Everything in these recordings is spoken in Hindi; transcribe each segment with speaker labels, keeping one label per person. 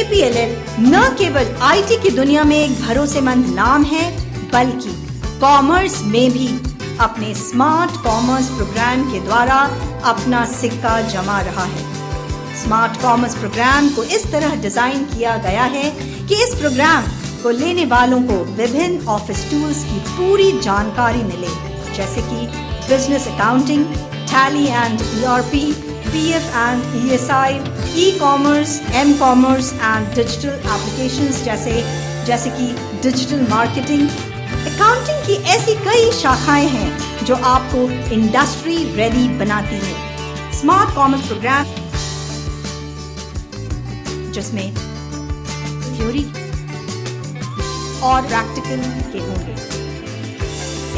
Speaker 1: APLL न केवल IT की दुनिया में एक भरोसेमंद नाम है, बल्कि कॉमर्स में भी अपने स्मार्ट कॉमर्स प्रोग्राम के द्वारा अपना सिक्का जमा रहा है। स्मार्ट कॉमर्स प्रोग्राम को इस तरह डिजाइन किया गया है कि इस प्रोग्राम को लेने वालों को विभिन्न ऑफिस टूल्स की पूरी जानकारी मिले, जैसे कि business accounting, Tally and ERP, PF and ESI, e commerce, M-कॉमर्स एंड डिजिटल एप्लीकेशंस जैसे कि डिजिटल मार्केटिंग। अकाउंटिंग की ऐसी कई शाखाएं हैं जो आपको इंडस्ट्री रेडी बनाती है। स्मार्ट कॉमर्स प्रोग्राम जिसमें थ्योरी और प्रैक्टिकल के होंगे।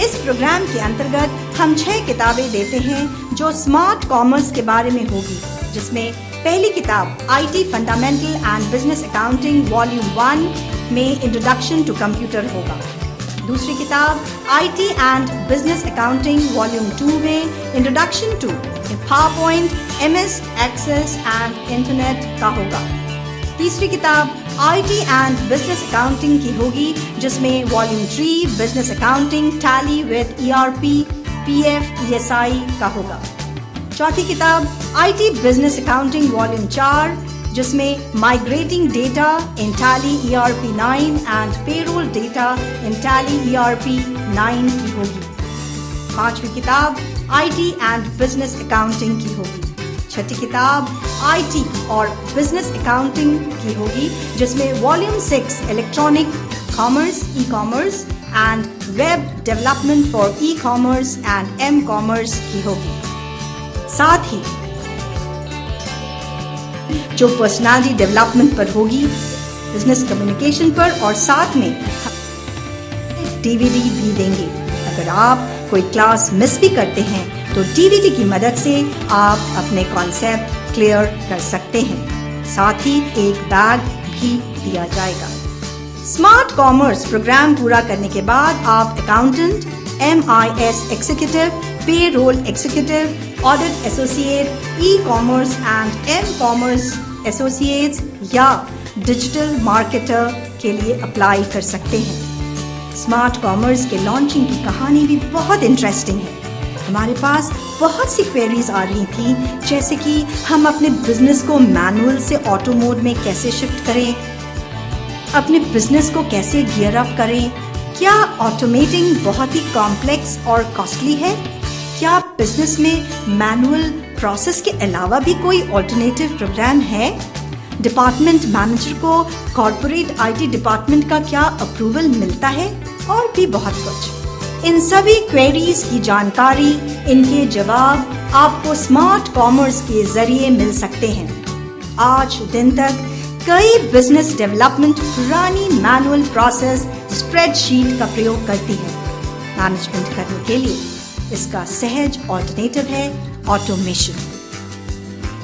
Speaker 1: इस प्रोग्राम के अंतर्गत हम 6 किताबें देते हैं जो स्मार्ट कॉमर्स के बारे में होगी, जिसमें पहली किताब IT fundamental and business accounting volume 1 में इंट्रोडक्शन टू कंप्यूटर होगा। दूसरी किताब IT and business accounting volume 2 में introduction to PowerPoint, MS Access and internet का होगा। तीसरी किताब IT एंड बिजनेस अकाउंटिंग की होगी, जिसमें volume 3 business accounting tally with ERP, PF, ESI का होगा। चौथी किताब IT बिजनेस अकाउंटिंग वॉल्यूम 4, जिसमें migrating data in tally ERP 9 and payroll data in tally ERP 9 की होगी। पांचवी किताब IT एंड बिजनेस अकाउंटिंग की होगी। छठी किताब IT और बिजनेस अकाउंटिंग की होगी, जिसमें volume 6 electronic commerce, e commerce and web development for e commerce and M-कॉमर्स की होगी। साथ ही जो पर्सनालिटी डेवलपमेंट पर होगी, बिजनेस कम्युनिकेशन पर, और साथ में DVD भी देंगे। अगर आप कोई क्लास मिस भी करते हैं तो DVD की मदद से आप अपने कॉन्सेप्ट क्लियर कर सकते हैं। साथ ही एक बैग भी दिया जाएगा। स्मार्ट कॉमर्स प्रोग्राम पूरा करने के बाद आप accountant, MIS executive, payroll executive, audit associate, e commerce and M-कॉमर्स एसोसिएट्स या डिजिटल मार्केटर के लिए अप्लाई कर सकते हैं। स्मार्ट कॉमर्स के लॉन्चिंग की कहानी भी बहुत इंटरेस्टिंग है। हमारे पास बहुत सी क्वेरीज आ रही थी, जैसे कि हम अपने बिजनेस को मैनुअल से ऑटो मोड में कैसे शिफ्ट करें, अपने बिजनेस को कैसे गियर अप करें, क्या ऑटोमेटिंग बहुत ही कॉम्प्लेक्स और कॉस्टली है, क्या बिजनेस में मैनुअल प्रोसेस के अलावा भी कोई ऑल्टरनेटिव प्रोग्राम है, डिपार्टमेंट मैनेजर को कॉर्पोरेट IT डिपार्टमेंट का क्या अप्रूवल मिलता है, और भी बहुत कुछ। इन सभी क्वेरीज की जानकारी, इनके जवाब आपको स्मार्ट कॉमर्स के जरिए मिल सकते हैं। आज दिन तक कई बिजनेस डेवलपमेंट पुरानी मैनुअल प्रोसेस स्प्रेडशीट का प्रयोग करती है मैनेजमेंट करने के लिए। इसका सहज ऑल्टरनेटिव है ऑटोमेशन।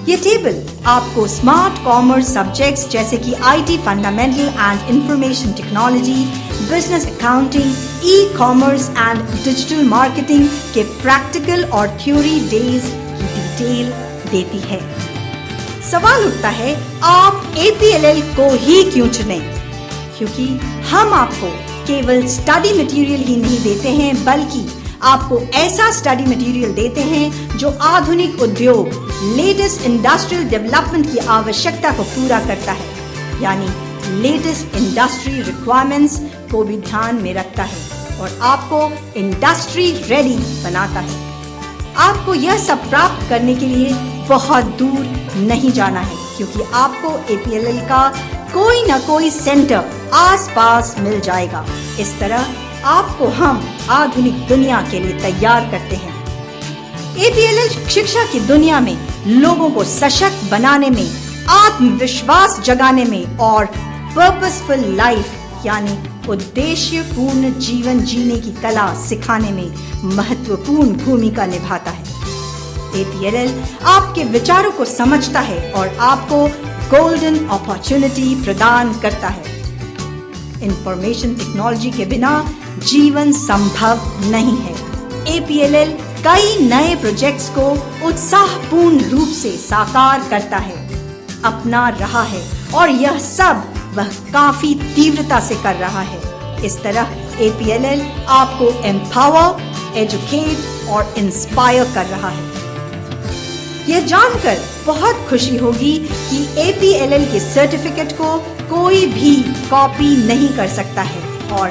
Speaker 1: ये टेबल आपको स्मार्ट कॉमर्स सब्जेक्ट्स जैसे कि IT fundamental and information technology, business accounting, e-commerce and digital marketing के प्रैक्टिकल और थ्योरी डेज की डिटेल देती है। सवाल उठता है, आप APLL को ही क्यों चुनें? क्योंकि हम आपको केवल स्टडी मटेरियल ही नहीं देते हैं, बल्कि आपको ऐसा स्टडी मटेरियल देते हैं जो आधुनिक उद्योग, लेटेस्ट इंडस्ट्रियल डेवलपमेंट की आवश्यकता को पूरा करता है, यानी लेटेस्ट इंडस्ट्री रिक्वायरमेंट्स को भी ध्यान में रखता है और आपको इंडस्ट्री रेडी बनाता है। आपको यह सब प्राप्त करने के लिए बहुत दूर नहीं जाना है, क्योंकि आपको APLL का कोई न कोई सेंटर आसपास मिल जाएगा। इस तरह आपको हम आधुनिक दुनिया के लिए तैयार करते हैं। APLL शिक्षा की दुनिया में लोगों को सशक्त बनाने में, आत्मविश्वास जगाने में और पर्पसफुल लाइफ यानी उद्देश्यपूर्ण जीवन जीने की कला सिखाने में महत्वपूर्ण भूमिका निभाता है। APLL आपके विचारों को समझता है और आपको गोल्डन अपॉर्चुनिटी प्रदान करता है। इंफॉर्मेशन टेक्नोलॉजी के बिना जीवन संभव नहीं है। APLL कई नए प्रोजेक्ट्स को उत्साहपूर्ण रूप से साकार करता है, अपना रहा है और यह सब वह काफी तीव्रता से कर रहा है। इस तरह APLL आपको एम्पावर, एजुकेट और इंस्पायर कर रहा है। यह जानकर बहुत खुशी होगी कि APLL के सर्टिफिकेट को कोई भी कॉपी नहीं कर सकता है और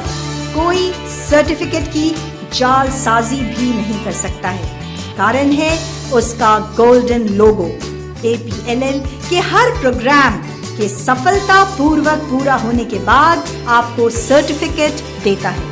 Speaker 1: कोई सर्टिफिकेट की जालसाजी भी नहीं कर सकता है। कारण है उसका गोल्डन लोगो। APLL के हर प्रोग्राम के सफलतापूर्वक पूरा होने के बाद आपको सर्टिफिकेट देता है।